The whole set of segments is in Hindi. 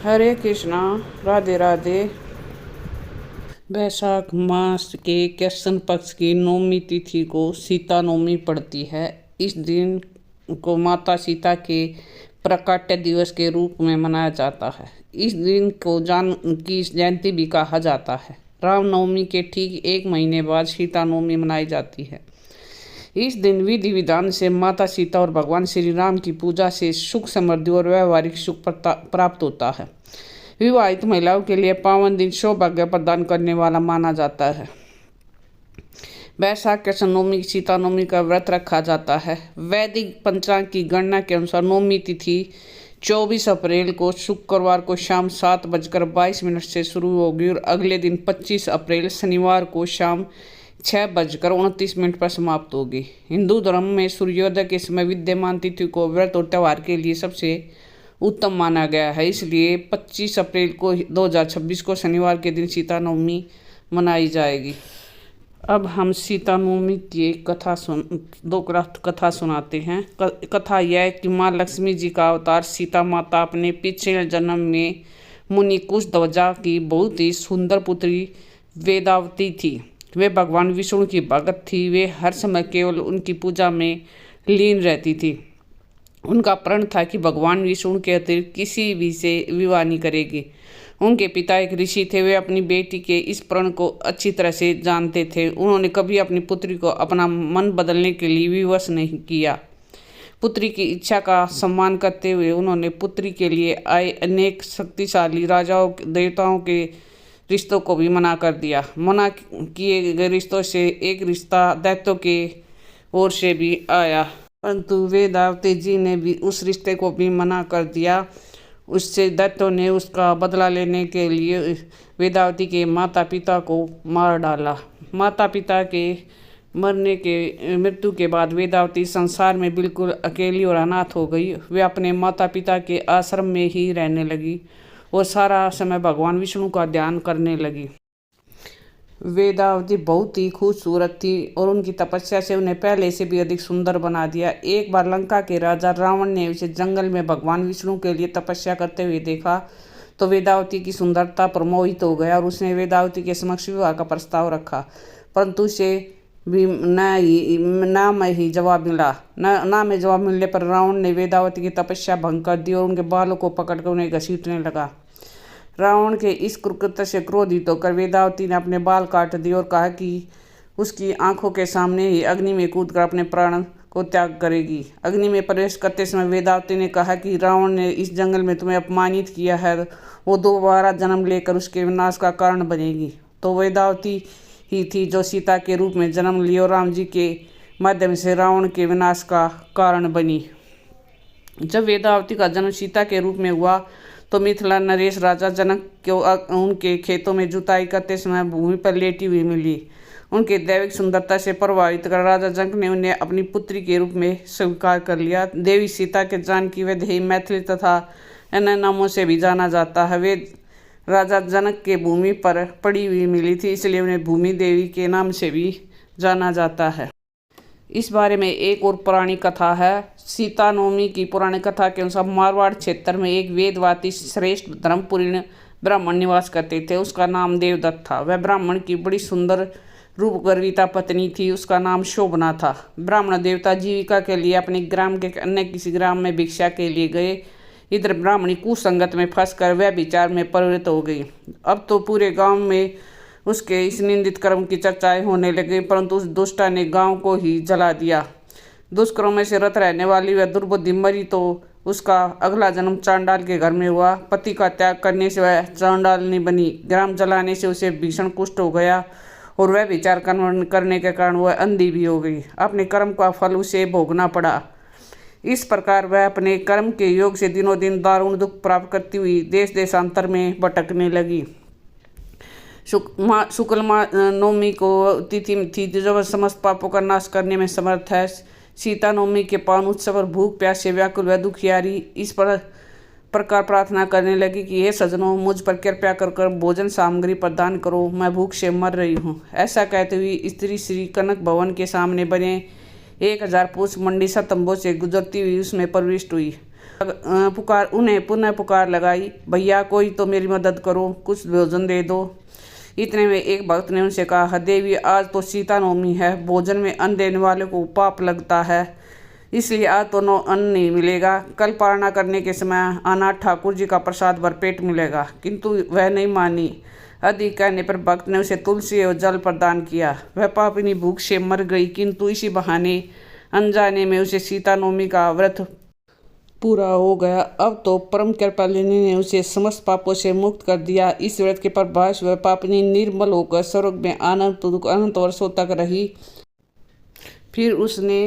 हरे कृष्णा। राधे राधे। वैशाख मास के कृष्ण पक्ष की नौमी तिथि को सीता नवमी पड़ती है। इस दिन को माता सीता के प्राकट्य दिवस के रूप में मनाया जाता है। इस दिन को जानकी जयंती भी कहा जाता है। रामनवमी के ठीक एक महीने बाद सीता नवमी मनाई जाती है। इस दिन विधि विधान से माता सीता और भगवान श्री राम की पूजा से सुख समृद्धि और व्यवहारिक सुख प्राप्त होता है। विवाहित महिलाओं के लिए पावन दिन सौभाग्य प्रदान करने वाला माना जाता है। वैशाख कृष्ण नवमी सीता नवमी का व्रत रखा जाता है। वैदिक पंचांग की गणना के अनुसार नवमी तिथि 24 अप्रैल को शुक्रवार को शाम 7:22 से शुरू होगी और अगले दिन 25 अप्रैल शनिवार को शाम 6:29 पर समाप्त होगी। हिंदू धर्म में सूर्योदय के समय विद्यमान तिथि को व्रत और त्यौहार के लिए सबसे उत्तम माना गया है। इसलिए 25 अप्रैल को 2026 को शनिवार के दिन सीता नवमी मनाई जाएगी। अब हम सीता नवमी की दो कथा सुनाते हैं। कथा यह है कि माँ लक्ष्मी जी का अवतार सीता माता अपने पिछले जन्म में मुनि कुशध्वजा की बहुत ही सुंदर पुत्री वेदावती थी। वे भगवान विष्णु की भगत थी। वे हर समय केवल उनकी पूजा में लीन रहती थी। उनका प्रण था कि भगवान विष्णु के अतिरिक्त किसी भी से विवाह नहीं करेगी। उनके पिता एक ऋषि थे। वे अपनी बेटी के इस प्रण को अच्छी तरह से जानते थे। उन्होंने कभी अपनी पुत्री को अपना मन बदलने के लिए विवश नहीं किया। पुत्री की इच्छा का सम्मान करते हुए उन्होंने पुत्री के लिए आए अनेक शक्तिशाली राजाओं देवताओं के रिश्तों को भी मना कर दिया। मना किए गए रिश्तों से एक रिश्ता दैत्यों के ओर से भी आया, परंतु वेदावती जी ने भी उस रिश्ते को भी मना कर दिया। उससे दैत्यों ने उसका बदला लेने के लिए वेदावती के माता पिता को मार डाला। माता पिता के मृत्यु के बाद वेदावती संसार में बिल्कुल अकेली और अनाथ हो गई। वे अपने माता पिता के आश्रम में ही रहने लगी और सारा समय भगवान विष्णु का ध्यान करने लगी। वेदावती बहुत ही खूबसूरत थी और उनकी तपस्या से उन्हें पहले से भी अधिक सुंदर बना दिया। एक बार लंका के राजा रावण ने उसे जंगल में भगवान विष्णु के लिए तपस्या करते हुए देखा तो वेदावती की सुंदरता पर मोहित हो गया और उसने वेदावती के समक्ष विवाह का प्रस्ताव रखा, परंतु उसे भी ना में जवाब मिलने पर रावण ने वेदावती की तपस्या भंग कर दी और उनके बालों को पकड़कर उन्हें घसीटने लगा। रावण के इस कृत्य से क्रोधित होकर वेदावती ने अपने बाल काट दिए और कहा कि उसकी आंखों के सामने ही अग्नि में कूदकर अपने प्राण को त्याग करेगी। अग्नि में प्रवेश करते समय वेदावती ने कहा कि रावण ने इस जंगल में तुम्हें अपमानित किया है, वो दोबारा जन्म लेकर उसके विनाश का कारण बनेगी। तो वेदावती ही थी जो सीता के रूप में जन्म ली और राम जी के माध्यम से रावण के विनाश का कारण बनी। जब वेदावती का जन्म सीता के रूप में हुआ तो मिथिला नरेश राजा जनक को उनके खेतों में जुताई करते समय भूमि पर लेटी हुई मिली। उनके दैविक सुंदरता से प्रभावित कर राजा जनक ने उन्हें अपनी पुत्री के रूप में स्वीकार कर लिया। देवी सीता के जानकी व देवी मैथिली तथा अन्य नामों से भी जाना जाता है। वे राजा जनक के भूमि पर पड़ी हुई मिली थी, इसलिए उन्हें भूमि देवी के नाम से भी जाना जाता है। इस बारे में एक और पुरानी कथा है। सीता नवमी की पुरानी कथा के अनुसार मारवाड़ क्षेत्र में एक वेदवाती श्रेष्ठ धर्मपुरीण ब्राह्मण निवास करते थे। उसका नाम देवदत्त था। वह ब्राह्मण की बड़ी सुंदर रूपगर्विता पत्नी थी। उसका नाम शोभना था। ब्राह्मण देवता जीविका के लिए अपने ग्राम के अन्य किसी ग्राम में भिक्षा के लिए गए। इधर ब्राह्मणी कुसंगत में फंसकर वह विचार में प्रवृत्त हो गई। अब तो पूरे गांव में उसके इस निंदित कर्म की चर्चाएं होने लगी, परंतु उस दुष्टा ने गांव को ही जला दिया। दुष्कर्म में से रत रहने वाली वह दुर्बुद्धि मरी तो उसका अगला जन्म चांडाल के घर में हुआ। पति का त्याग करने से वह चांडालनी बनी। ग्राम जलाने से उसे भीषण कुष्ठ हो गया और वह विचार करने के कारण वह अंधी भी हो गई। अपने कर्म का फल उसे भोगना पड़ा। इस प्रकार वह अपने कर्म के योग से दिनों दिन दारुण दुख प्राप्त करती हुई देश देशांतर में भटकने लगी। शुक्ल नवमी को तिथि थी जब समस्त पापों का नाश करने में समर्थ है। सीता नवमी के पावन उत्सव और भूख प्यास से व्याकुल व दुखियारी इस प्रकार प्रार्थना करने लगी कि हे सज्जनों, मुझ पर कृपया कर भोजन सामग्री प्रदान करो, मैं भूख से मर रही हूँ। ऐसा कहते हुए स्त्री श्री कनक भवन के सामने बने 1000 पुरुष मंडी तंबों से गुजरती हुई उसमें प्रविष्ट हुई। उन्हें पुनः पुकार लगाई, भैया कोई तो मेरी मदद करो, कुछ भोजन दे दो। इतने में एक भक्त ने उनसे कहा, देवी आज तो सीता नवमी है, भोजन में अन्न देने वाले को पाप लगता है, इसलिए आज तो अन्न नहीं मिलेगा। कल पारणा करने के समय आना, ठाकुर जी का प्रसाद भरपेट मिलेगा। किंतु वह नहीं मानी। अधिक कहने पर भक्त ने उसे तुलसी और जल प्रदान किया। वह पापिनी भूख से मर गई, किंतु इसी बहाने अनजाने में उसे सीता नवमी का व्रत पूरा हो गया। अब तो परम कृपालिनी ने उसे समस्त पापों से मुक्त कर दिया। इस व्रत के प्रभाव से वह पापिनी निर्मल होकर स्वर्ग में आनंद अनंत वर्षों तक रही। फिर उसने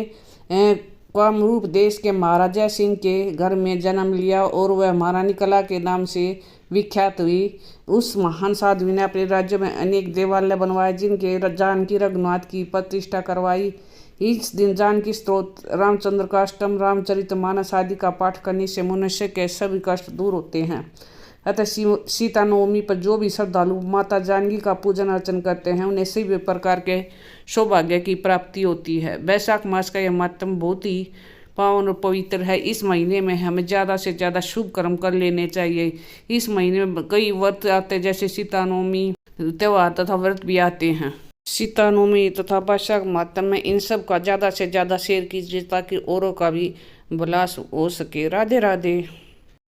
कामरूप देश के महाराजा सिंह के घर में जन्म लिया और वह महारानी कला के नाम से विख्यात हुई। उस महान साध्वी ने अपने राज्य में अनेक देवालय बनवाए, जिनके जानकी रघुनाथ की प्रतिष्ठा करवाई। इस दिन जानकी स्तोत्र, रामचंद्र का अष्टम, रामचरितमानस आदि का पाठ करने से मनुष्य के सभी कष्ट दूर होते हैं। अतः सीता नवमी पर जो भी श्रद्धालु माता जानकी का पूजन अर्चन करते हैं, उन्हें सभी प्रकार के सौभाग्य की प्राप्ति होती है। वैशाख मास का यह महत्व बहुत ही पावन और पवित्र है। इस महीने में हमें ज़्यादा से ज़्यादा शुभ कर्म कर लेने चाहिए। इस महीने में कई व्रत आते हैं, जैसे सीता नवमी त्यौहार तथा व्रत भी आते हैं। सीता नवमी तथा वैशाख मातम में इन सब का ज़्यादा से ज़्यादा शेयर कीजिए, ताकि औरों का भी विलास हो सके। राधे राधे।